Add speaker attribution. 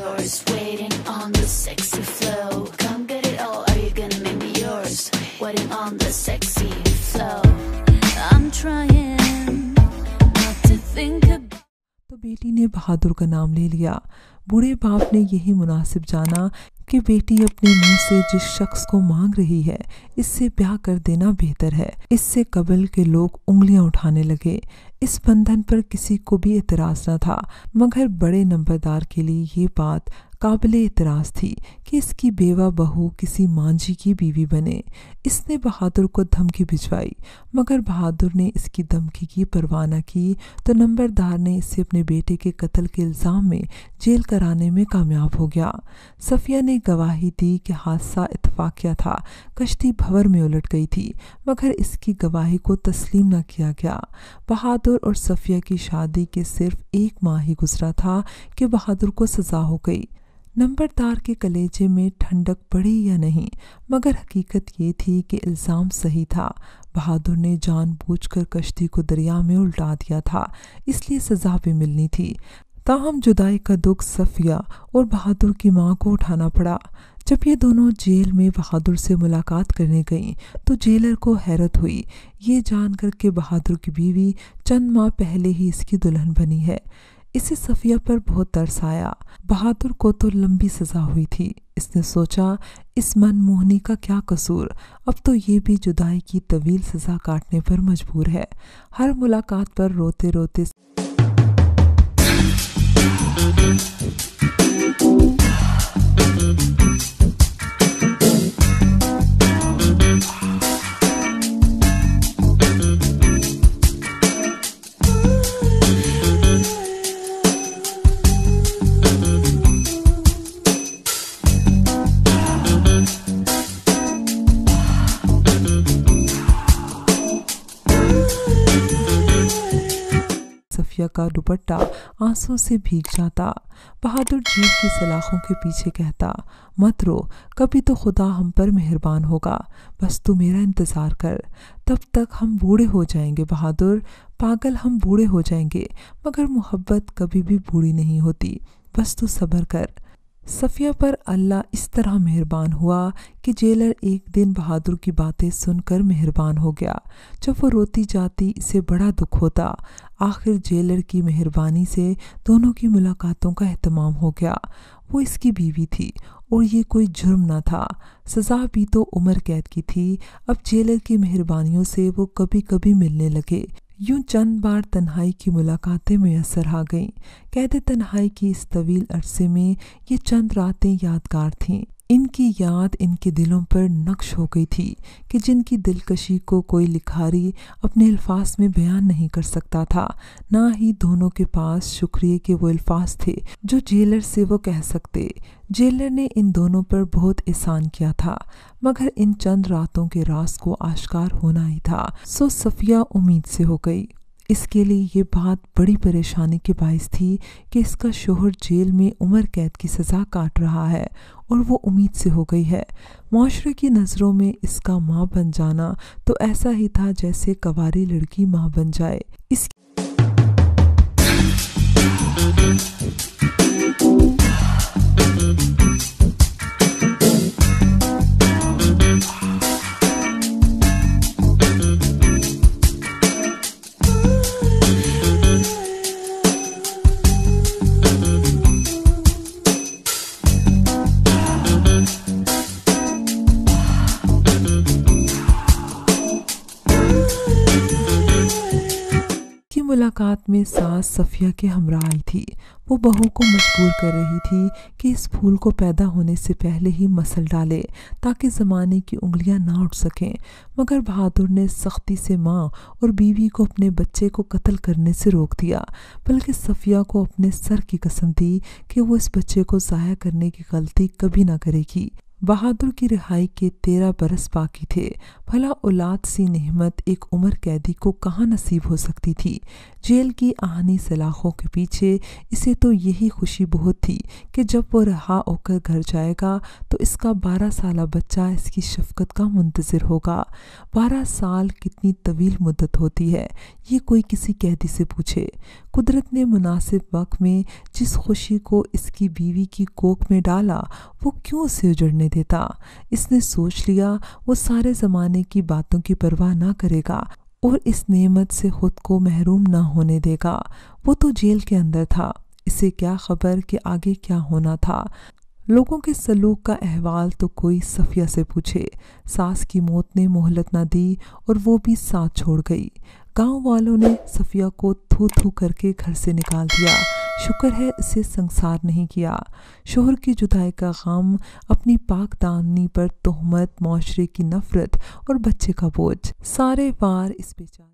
Speaker 1: yours, waiting on the sexy flow. Come get it all, are you gonna make me yours? Waiting on the sexy flow. I'm trying not to think about.
Speaker 2: तो बेटी ने बहादुर का नाम ले लिया। बूढ़े बाप ने यही मुनासिब जाना कि बेटी अपने मुंह से जिस शख्स को मांग रही है इससे ब्याह कर देना बेहतर है। इससे कबल के लोग उंगलियां उठाने लगे। इस बंधन पर किसी को भी एतराज़ न था, मगर बड़े नंबरदार के लिए ये बात काबिल एतराज़ थी कि इसकी बेवा बहू किसी मांझी की बीवी बने। इसने बहादुर को धमकी भिजवाई, मगर बहादुर ने इसकी धमकी की परवाह न की तो नंबरदार ने इसे अपने बेटे के कत्ल के इल्ज़ाम में जेल कराने में कामयाब हो गया। सफ़िया ने गवाही दी कि हादसा इत्तफाकिया था, कश्ती भंवर में उलट गई थी, मगर इसकी गवाही को तस्लीम न किया गया। बहादुर और सफ़िया की शादी के सिर्फ 1 माह ही गुजरा था कि बहादुर को सज़ा हो गई। नंबरदार के कलेजे में ठंडक पड़ी या नहीं, मगर हकीकत ये थी कि इल्ज़ाम सही था। बहादुर ने जानबूझकर कश्ती को दरिया में उल्टा दिया था, इसलिए सज़ा भी मिलनी थी। ताहम जुदाई का दुख सफ़िया और बहादुर की मां को उठाना पड़ा। जब ये दोनों जेल में बहादुर से मुलाकात करने गईं तो जेलर को हैरत हुई, ये जानकर कि बहादुर की बीवी चंद माह पहले ही इसकी दुल्हन बनी है। इसे सफ़िया पर बहुत तरस आया। बहादुर को तो लंबी सज़ा हुई थी। इसने सोचा, इस मनमोहनी का क्या कसूर, अब तो ये भी जुदाई की तवील सज़ा काटने पर मजबूर है। हर मुलाकात पर रोते रोते सफ़िया का दुपट्टा आंसू से भीग जाता। बहादुर जेल की सलाखों के पीछे कहता, मत रो, कभी तो खुदा हम पर मेहरबान होगा, बस तू मेरा इंतज़ार कर। तब तक हम बूढ़े हो जाएंगे बहादुर, पागल हम बूढ़े हो जाएंगे, मगर मोहब्बत कभी भी बूढ़ी नहीं होती, बस तू सब्र कर। सफ़िया पर अल्लाह इस तरह मेहरबान हुआ कि जेलर एक दिन बहादुर की बातें सुनकर मेहरबान हो गया। जब वो रोती जाती इसे बड़ा दुख होता। आखिर जेलर की मेहरबानी से दोनों की मुलाकातों का एहतमाम हो गया। वो इसकी बीवी थी और ये कोई जुर्म न था। सज़ा भी तो उम्र कैद की थी। अब जेलर की मेहरबानियों से वो कभी कभी मिलने लगे। यूं चंद बार तन्हाई की मुलाकातें मैसर आ गईं। कैद तन्हाई की इस तवील अरसे में ये चंद रातें यादगार थीं। इनकी याद इनके दिलों पर नक्श हो गई थी कि जिनकी दिलकशी को कोई लिखारी अपने अल्फाज में बयान नहीं कर सकता था। ना ही दोनों के पास शुक्रिया के वो अल्फाज थे जो जेलर से वो कह सकते। जेलर ने इन दोनों पर बहुत एहसान किया था, मगर इन चंद रातों के राज को आश्कार होना ही था। सो सफ़िया उम्मीद से हो गई। इसके लिए ये बात बड़ी परेशानी के बाइस थी कि इसका शोहर जेल में उम्र कैद की सज़ा काट रहा है और वो उम्मीद से हो गई है। माशरे की नज़रों में इसका माँ बन जाना तो ऐसा ही था जैसे कवारी लड़की माँ बन जाए। मुलाकात में सास सफ़िया के हमरा आई थी। वो बहू को मजबूर कर रही थी कि इस फूल को पैदा होने से पहले ही मसल डाले ताकि ज़माने की उंगलियां ना उठ सकें। मगर बहादुर ने सख्ती से माँ और बीवी को अपने बच्चे को कत्ल करने से रोक दिया, बल्कि सफ़िया को अपने सर की कसम दी कि वो इस बच्चे को ज़ाया करने की गलती कभी ना करेगी। बहादुर की रिहाई के 13 बरस बाकी थे। भला औलाद सी नेमत एक उम्र कैदी को कहाँ नसीब हो सकती थी। जेल की आहनी सलाखों के पीछे इसे तो यही खुशी बहुत थी कि जब वो रहा होकर घर जाएगा तो इसका 12 साला बच्चा इसकी शफकत का मुंतज़िर होगा। 12 साल कितनी तवील मुद्दत होती है, ये कोई किसी कैदी से पूछे। قدرت نے مناسب وقت میں جس خوشی کو اس کی بیوی کی کوکھ میں ڈالا وہ کیوں اسے اجڑنے دیتا؟ اس نے سوچ لیا وہ سارے زمانے کی باتوں کی پرواہ نہ کرے گا اور اس نعمت سے خود کو محروم نہ ہونے دے گا۔ وہ تو جیل کے اندر تھا، اسے کیا خبر کہ آگے کیا ہونا تھا۔ لوگوں کے سلوک کا احوال تو کوئی صفیہ سے پوچھے۔ ساس کی موت نے مہلت نہ دی اور وہ بھی ساتھ چھوڑ گئی۔ گاؤں والوں نے صفیہ کو تھو تھو کر کے گھر سے نکال دیا۔ شکر ہے اسے سنسار نہیں کیا۔ شوہر کی جدائی کا غم، اپنی پاک دامنی پر تہمت، معاشرے کی نفرت اور بچے کا بوجھ، سارے وار اس بیچارے